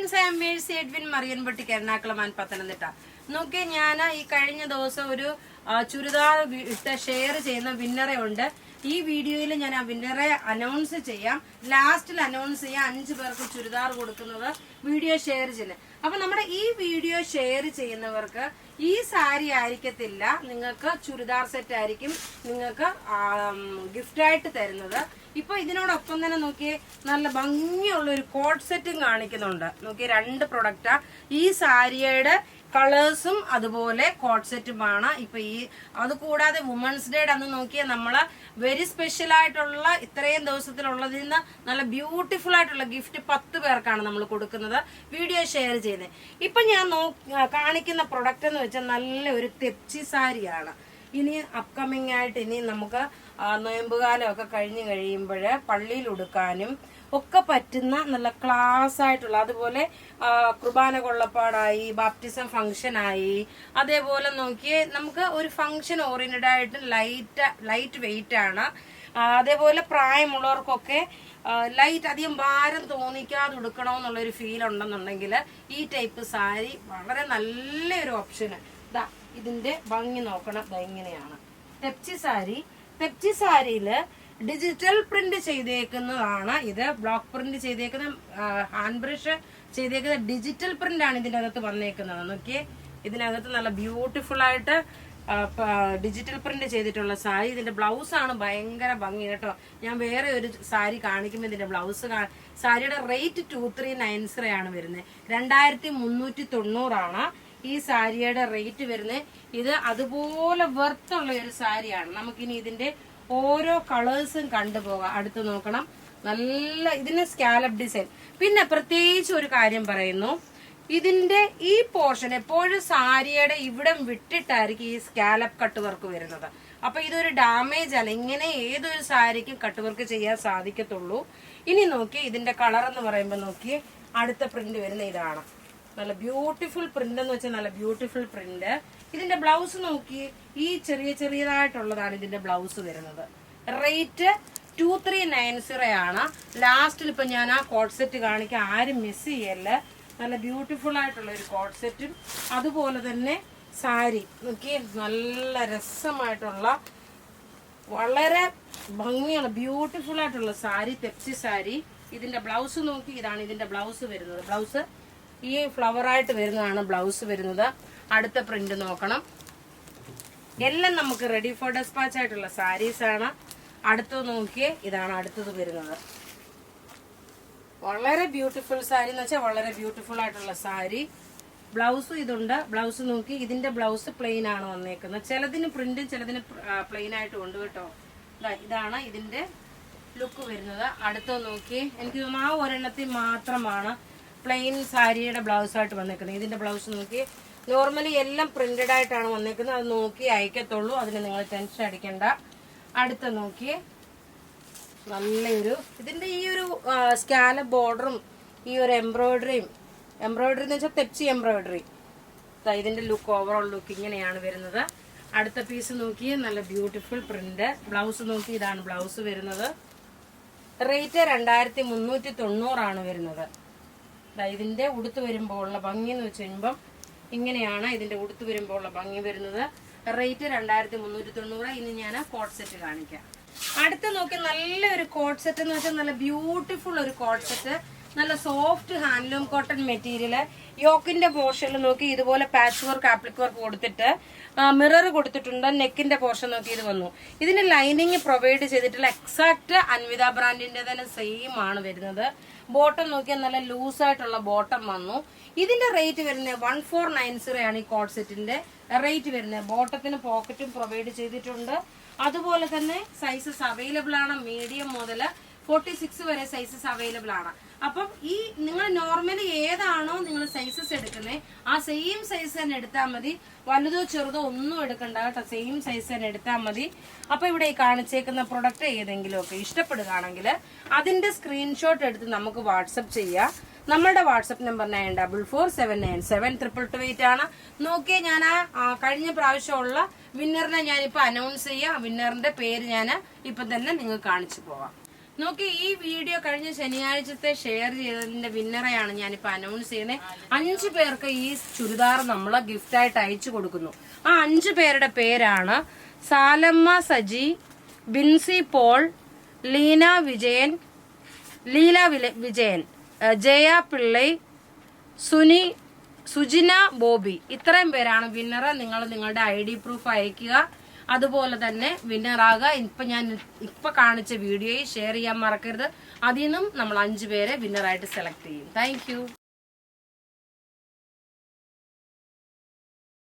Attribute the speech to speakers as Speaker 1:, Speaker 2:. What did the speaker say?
Speaker 1: Friends, I'm Mercy Edwin മറിയൻപട്ടിക്ക് Ernakulam and Pathanamthitta. നോക്കിയേ, ഞാൻ ഈ കഴിഞ്ഞ ദിവസം ഒരു ചുരിദാർ ഇട്ട് ഷെയർ ചെയ്യുന്ന വിന്നറെ ഉണ്ട്. ഈ വീഡിയോയിൽ ഞാൻ ആ വിന്നറെ അനൗൺസ് ചെയ്യാം. ലാസ്റ്റിൽ അനൗൺസ് ചെയ്യാം 5 പേർക്ക് ചുരിദാർ കൊടുക്കുന്നത് വീഡിയോ ഷെയർ ചെയ്യുന്നത്. അപ്പൊ നമ്മുടെ ഈ വീഡിയോ ഷെയർ ചെയ്യുന്നവർക്ക് ഈ സാരി ആയിരിക്കത്തില്ല, നിങ്ങൾക്ക് ചുരിദാർ സെറ്റ് ആയിരിക്കും നിങ്ങൾക്ക് ഗിഫ്റ്റ് ആയിട്ട് തരുന്നത്. ഇപ്പൊ ഇതിനോടൊപ്പം തന്നെ നോക്കിയേ, നല്ല ഭംഗിയുള്ള ഒരു കോട്ട് സെറ്റും കാണിക്കുന്നുണ്ട്. നോക്കിയേ, 2 പ്രൊഡക്റ്റാ. ഈ സാരിയുടെ കളേഴ്സും അതുപോലെ കോട്ട് സെറ്റുമാണ്. ഇപ്പൊ അതുകൂടാതെ വുമൻസ് ഡേയുടെ അന്ന് നോക്കിയാൽ നമ്മള് വെരി സ്പെഷ്യൽ ആയിട്ടുള്ള ഇത്രയും ദിവസത്തിലുള്ളതിൽ നിന്ന് നല്ല ബ്യൂട്ടിഫുൾ ആയിട്ടുള്ള ഗിഫ്റ്റ് 10 പേർക്കാണ് നമ്മൾ കൊടുക്കുന്നത്, വീഡിയോ ഷെയർ ചെയ്യുന്നത്. ഇപ്പൊ ഞാൻ കാണിക്കുന്ന പ്രൊഡക്റ്റ് എന്ന് വെച്ചാൽ നല്ല ഒരു തെപ്ചി സാരിയാണ്. ഇനി അപ്കമിങ് ആയിട്ട് ഇനി നമുക്ക് നോയമ്പുകാലമൊക്കെ കഴിഞ്ഞ് കഴിയുമ്പോൾ പള്ളിയിൽ ഉടുക്കാനും ഒക്കെ പറ്റുന്ന നല്ല ക്ലാസ് ആയിട്ടുള്ള, അതുപോലെ കുർബാന കൊള്ളപ്പാടായി, ബാപ്റ്റിസം ഫംഗ്ഷനായി, അതേപോലെ നോക്കിയേ നമുക്ക് ഒരു ഫംഗ്ഷൻ ഓറിയന്റഡ് ആയിട്ട് ലൈറ്റ് വെയിറ്റ് ആണ്. അതേപോലെ പ്രായമുള്ളവർക്കൊക്കെ ലൈറ്റ് അധികം ഭാരം തോന്നിക്കാതെ ഉടുക്കണമെന്നുള്ളൊരു ഫീൽ ഉണ്ടെന്നുണ്ടെങ്കിൽ ഈ ടൈപ്പ് സാരി വളരെ നല്ലൊരു ഓപ്ഷന്. ഇതാ ഇതിന്റെ ഭംഗി നോക്കണം, ഇങ്ങനെയാണ് തെപ്ചി സാരി. തെപ്ചി സാരിയില് ഡിജിറ്റൽ പ്രിന്റ് ചെയ്തേക്കുന്നതാണ്. ഇത് ബ്ലോക്ക് പ്രിന്റ് ചെയ്തേക്കുന്ന, ഹാൻഡ് ബ്രഷ് ചെയ്തേക്കുന്ന ഡിജിറ്റൽ പ്രിന്റ് ആണ് ഇതിന്റെ അകത്ത് വന്നേക്കുന്നത്. നോക്കിയേ, ഇതിനകത്ത് നല്ല ബ്യൂട്ടിഫുൾ ആയിട്ട് ഡിജിറ്റൽ പ്രിന്റ് ചെയ്തിട്ടുള്ള സാരി. ഇതിന്റെ ബ്ലൗസ് ആണ് ഭയങ്കര ഭംഗി കേട്ടോ. ഞാൻ വേറെ ഒരു സാരി കാണിക്കുമ്പോൾ ഇതിന്റെ ബ്ലൗസ് സാരിയുടെ റേറ്റ് 2390 ആണ് വരുന്നത്. 2390 ആണ് ഈ സാരിയുടെ റേറ്റ് വരുന്നത്. ഇത് അതുപോലെ വെർത്തുള്ള ഒരു സാരിയാണ്. നമുക്കിനി ഇതിന്റെ ഓരോ കളേഴ്സും കണ്ടുപോകാം. അടുത്ത് നോക്കണം, നല്ല ഇതിന് സ്കാലപ്പ് ഡിസൈൻ. പിന്നെ പ്രത്യേകിച്ച് ഒരു കാര്യം പറയുന്നു, ഇതിന്റെ ഈ പോർഷൻ എപ്പോഴും സാരിയുടെ ഇവിടം വിട്ടിട്ടായിരിക്കും ഈ സ്കാലപ്പ് കട്ട് വർക്ക് വരുന്നത്. അപ്പൊ ഇതൊരു ഡാമേജ് അല്ല, ഇങ്ങനെ ഏതൊരു സാരിക്കും കട്ട് വർക്ക് ചെയ്യാൻ സാധിക്കത്തുള്ളൂ. ഇനി നോക്കി ഇതിന്റെ കളർ എന്ന് പറയുമ്പോൾ നോക്കി അടുത്ത പ്രിന്റ് വരുന്ന ഇതാണ്. നല്ല ബ്യൂട്ടിഫുൾ പ്രിന്റ് എന്ന് വെച്ചാൽ നല്ല ബ്യൂട്ടിഫുൾ പ്രിന്റ്. ഇതിന്റെ ബ്ലൗസ് നോക്കി, ഈ ചെറിയതായിട്ടുള്ളതാണ് ഇതിന്റെ ബ്ലൗസ് വരുന്നത്. റേറ്റ് 2390 ആണ്. ലാസ്റ്റിൽ ഇപ്പൊ ഞാൻ ആ കോട്ട് സെറ്റ് കാണിക്കാൻ, ആരും മിസ് ചെയ്യല്ല. നല്ല ബ്യൂട്ടിഫുൾ ആയിട്ടുള്ള ഒരു കോട്ട് സെറ്റും അതുപോലെ തന്നെ സാരി നോക്കി, നല്ല രസമായിട്ടുള്ള വളരെ ഭംഗിയുള്ള ബ്യൂട്ടിഫുൾ ആയിട്ടുള്ള സാരി, തെപ്ചി സാരി. ഇതിന്റെ ബ്ലൗസ് നോക്കി, ഇതാണ് ഇതിന്റെ ബ്ലൗസ് വരുന്നത്. ബ്ലൗസ് ഈ ഫ്ലവർ ആയിട്ട് വരുന്നതാണ് ബ്ലൗസ് വരുന്നത്. അടുത്ത പ്രിന്റ് നോക്കണം, എല്ലാം നമുക്ക് റെഡി ഫോർ ഡെസ്പാച്ച് ആയിട്ടുള്ള സാരീസ് ആണ്. അടുത്തത് നോക്കിയേ, ഇതാണ് അടുത്തത് വരുന്നത്. വളരെ ബ്യൂട്ടിഫുൾ സാരി എന്ന് വെച്ചാൽ വളരെ ബ്യൂട്ടിഫുൾ ആയിട്ടുള്ള സാരി. ബ്ലൗസും ഇതുണ്ട്. ബ്ലൗസ് നോക്കി, ഇതിന്റെ ബ്ലൗസ് പ്ലെയിൻ ആണ് വന്നേക്കുന്നത്. ചിലതിന് പ്രിന്റും ചിലതിന് പ്ലെയിൻ ആയിട്ടും ഉണ്ട് കേട്ടോ. ഇതാണ് ഇതിന്റെ ലുക്ക് വരുന്നത്. അടുത്തത് നോക്കി, എനിക്ക് തോന്നുന്നു ആ ഒരെണ്ണത്തിൽ മാത്രമാണ് പ്ലെയിൻ സാരിയുടെ ബ്ലൗസ് ആയിട്ട് വന്നേക്കുന്നത്. ഇതിന്റെ ബ്ലൗസ് നോക്കി, നോർമലി എല്ലാം പ്രിന്റഡ് ആയിട്ടാണ് വന്നേക്കുന്നത്. അത് നോക്കി അയക്കത്തുള്ളൂ, അതിന് നിങ്ങൾ ടെൻഷൻ അടിക്കണ്ട. അടുത്ത നോക്കി, നല്ലൊരു ഇതിന്റെ ഈ ഒരു സ്കാലപ്പ് ബോർഡറും ഈ ഒരു എംബ്രോയിഡറി എന്ന് വെച്ചാൽ തെപ്ചി എംബ്രോയിഡറി. ഇതിന്റെ ലുക്ക്, ഓവറോൾ ലുക്ക് ഇങ്ങനെയാണ് വരുന്നത്. അടുത്ത പീസ് നോക്കി, നല്ല ബ്യൂട്ടിഫുൾ പ്രിന്റ്. ബ്ലൗസ് നോക്കി, ഇതാണ് ബ്ലൗസ് വരുന്നത്. റേറ്റ് 2390 ആണ് വരുന്നത്. ഇതിന്റെ ഉടുത്ത് വരുമ്പോൾ ഉള്ള ഭംഗി എന്ന് വെച്ച് കഴിയുമ്പം ഇങ്ങനെയാണ് ഇതിന്റെ ഉടുത്ത് വരുമ്പോൾ ഉള്ള ഭംഗി വരുന്നത്. റേറ്റ് 2390. ഇനി ഞാൻ കോട്ട് സെറ്റ് കാണിക്കാം. അടുത്ത നോക്കി, നല്ലൊരു കോട്ട് സെറ്റ് എന്ന് വെച്ചാൽ നല്ല ബ്യൂട്ടിഫുൾ ഒരു കോട്ട് സെറ്റ്. നല്ല സോഫ്റ്റ് ഹാൻഡ്ലൂം കോട്ടൺ മെറ്റീരിയല്. യോക്കിന്റെ പോർഷനിൽ നോക്കി ഇതുപോലെ പാച്ച് വർക്ക്, ആപ്ലിക് വർക്ക് കൊടുത്തിട്ട് മിറർ കൊടുത്തിട്ടുണ്ട്. നെക്കിന്റെ പോർഷൻ നോക്കി ഇത് വന്നു. ഇതിന് ലൈനിങ് പ്രൊവൈഡ് ചെയ്തിട്ടുള്ള എക്സാക്ട് അൻവിത ബ്രാൻഡിന്റെ തന്നെ സെയിം ആണ് വരുന്നത്. ബോട്ടം നോക്കിയാൽ നല്ല ലൂസ് ആയിട്ടുള്ള ബോട്ടം വന്നു. ഇതിന്റെ റേറ്റ് വരുന്നത് 1490 ആണ് ഈ കോട്ട് സെറ്റിന്റെ റേറ്റ് വരുന്നത്. ബോട്ടത്തിന് പോക്കറ്റും പ്രൊവൈഡ് ചെയ്തിട്ടുണ്ട്. അതുപോലെ തന്നെ സൈസസ് അവൈലബിൾ ആണ്. മീഡിയം മുതൽ 46 വരെ സൈസസ് അവൈലബിൾ ആണ്. അപ്പം ഈ നിങ്ങൾ നോർമലി ഏതാണോ നിങ്ങൾ സൈസസ് എടുക്കുന്നത് ആ സെയിം സൈസ് തന്നെ എടുത്താൽ മതി. വലുതോ ചെറുതോ ഒന്നും എടുക്കണ്ട കേട്ടോ, സെയിം സൈസ് തന്നെ എടുത്താൽ മതി. അപ്പൊ ഇവിടെ ഈ കാണിച്ചേക്കുന്ന പ്രൊഡക്റ്റ് ഏതെങ്കിലും ഒക്കെ ഇഷ്ടപ്പെടുകയാണെങ്കിൽ അതിന്റെ സ്ക്രീൻഷോട്ട് എടുത്ത് നമുക്ക് വാട്സപ്പ് ചെയ്യാം. നമ്മളുടെ വാട്സപ്പ് നമ്പർ 9447972228 ആണ്. നോക്കിയേ, ഞാൻ ആ കഴിഞ്ഞ പ്രാവശ്യമുള്ള വിന്നറിനെ ഞാനിപ്പോ അനൗൺസ് ചെയ്യാം. വിന്നറിന്റെ പേര് ഞാൻ ഇപ്പൊ തന്നെ നിങ്ങൾക്ക് കാണിച്ചു പോവാം. നോക്കി ഈ വീഡിയോ കഴിഞ്ഞ ശനിയാഴ്ചത്തെ ഷെയർ ചെയ്തതിന്റെ വിന്നറെയാണ് ഞാനിപ്പോ അനൗൺസ് ചെയ്യുന്നത്. 5 പേർക്ക് ഈ ചുരിദാർ നമ്മൾ ഗിഫ്റ്റ് ആയിട്ട് അയച്ചു കൊടുക്കുന്നു. ആ 5 പേരുടെ പേരാണ് സാലമ്മ സജി, ബിൻസി പോൾ, ലീല വിജയൻ, ജയ പിള്ളൈ, സുജിന ബോബി. ഇത്രയും പേരാണ് വിന്നർ. നിങ്ങൾ നിങ്ങളുടെ ID പ്രൂഫ് അയക്കുക. അതുപോലെ തന്നെ വിന്നറാകുക. ഞാൻ ഇപ്പൊ കാണിച്ച വീഡിയോയിൽ ഷെയർ ചെയ്യാൻ മറക്കരുത്. അതിൽ നിന്നും നമ്മൾ 5 പേരെ വിന്നറായിട്ട് സെലക്ട് ചെയ്യും. താങ്ക്